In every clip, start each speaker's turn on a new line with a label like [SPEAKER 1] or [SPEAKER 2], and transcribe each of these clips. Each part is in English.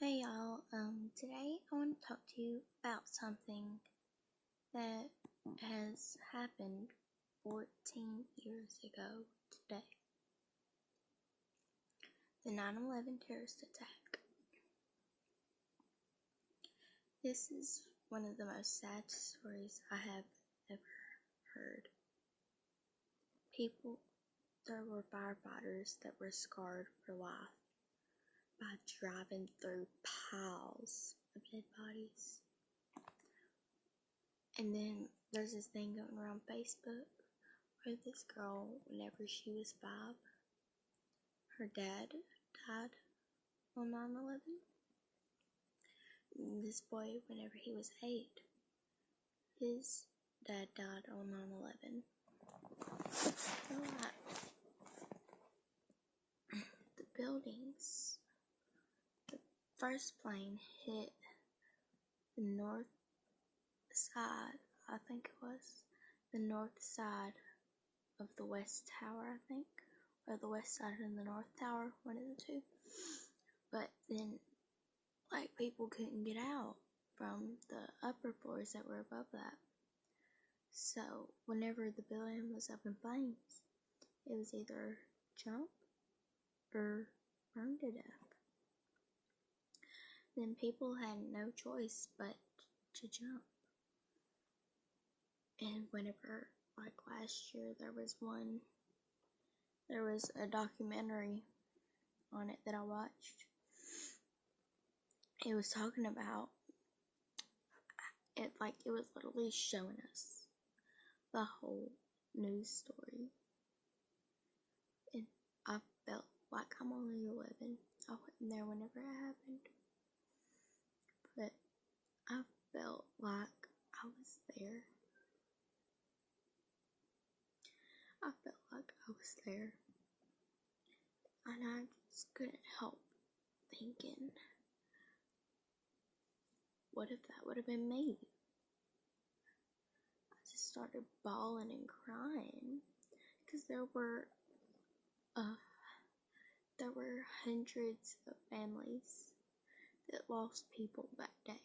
[SPEAKER 1] Hey y'all, today I want to talk to you about something that has happened 14 years ago today. The 9/11 terrorist attack. This is one of the most sad stories I have ever heard. There were firefighters that were scarred for life by driving through piles of dead bodies. And then there's this thing going around Facebook where this girl, whenever she was 5, her dad died on 9/11. This boy, whenever he was 8, his dad died on 9/11. The buildings, the first plane hit the north side, I think it was, the north side of the West Tower, I think, or the West side and the North Tower, one of the two. But then, people couldn't get out from the upper floors that were above that. So, whenever the building was up in flames, it was either jump or burn to death. Then people had no choice but to jump. And whenever, last year, there was a documentary on it that I watched. It was talking about it, it was literally showing us the whole news story. And I felt like I'm only 11. I wasn't there whenever it happened. But I felt like I was there. I felt like I was there. And I just couldn't help thinking, what if that would have been me? I just started bawling and crying because there were hundreds of families that lost people that day.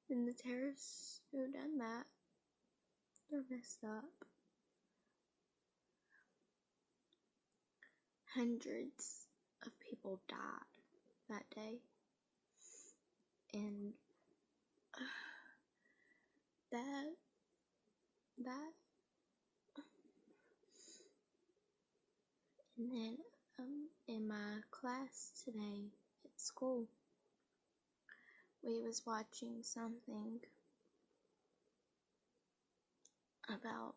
[SPEAKER 1] And the terrorists who done that, they're messed up. Hundreds of people died that day. And that and then in my class today at school, we was watching something about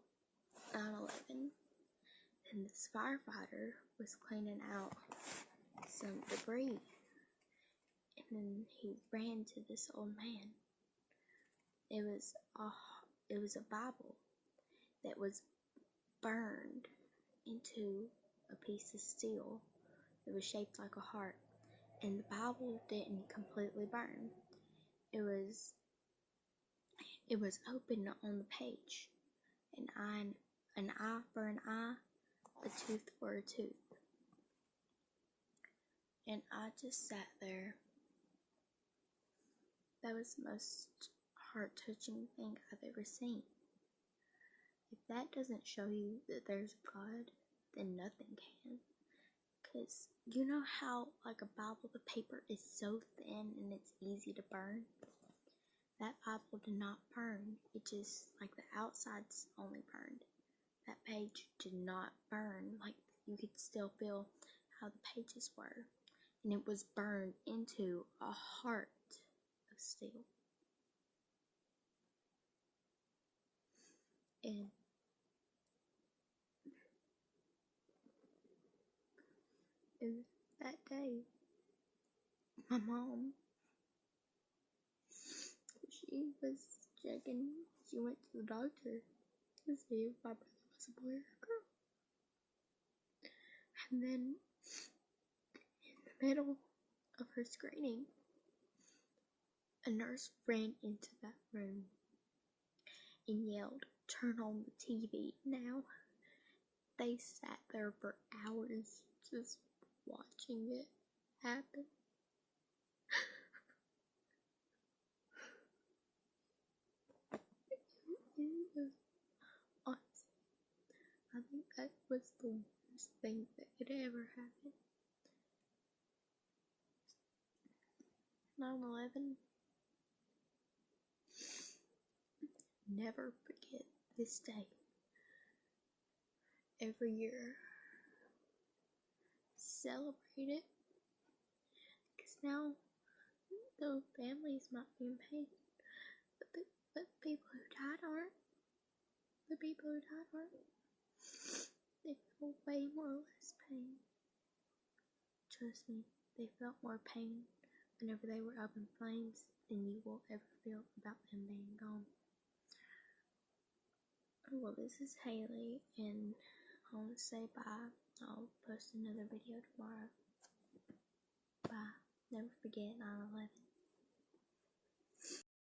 [SPEAKER 1] 9/11, and this firefighter was cleaning out some debris, and then he ran to this old man. It was a Bible that was burned into a piece of steel that was shaped like a heart, and the Bible didn't completely burn. It was open on the page. An eye for an eye, a tooth for a tooth. And I just sat there. That was the most heart-touching thing I've ever seen. If that doesn't show you that there's a God, then nothing can. Because you know how, a Bible, the paper is so thin and it's easy to burn? That Bible did not burn. It just, the outside's only burned. That page did not burn. You could still feel how the pages were. And it was burned into a heart of steel. And that day, my mom, she went to the doctor to see if my brother was a boy or a girl. And then, in the middle of her screening, a nurse ran into that room and yelled, "Turn on the TV now." They sat there for hours just watching it happen. That was the worst thing that could ever happen. 9/11. Never forget this day. Every year. Celebrate it. Because now the families not being paid. But the people who died aren't. The people who died aren't. They feel way more or less pain. Trust me, they felt more pain whenever they were up in flames than you will ever feel about them being gone. Well, this is Haley, and I want to say bye. I'll post another video tomorrow. Bye. Never forget 9/11.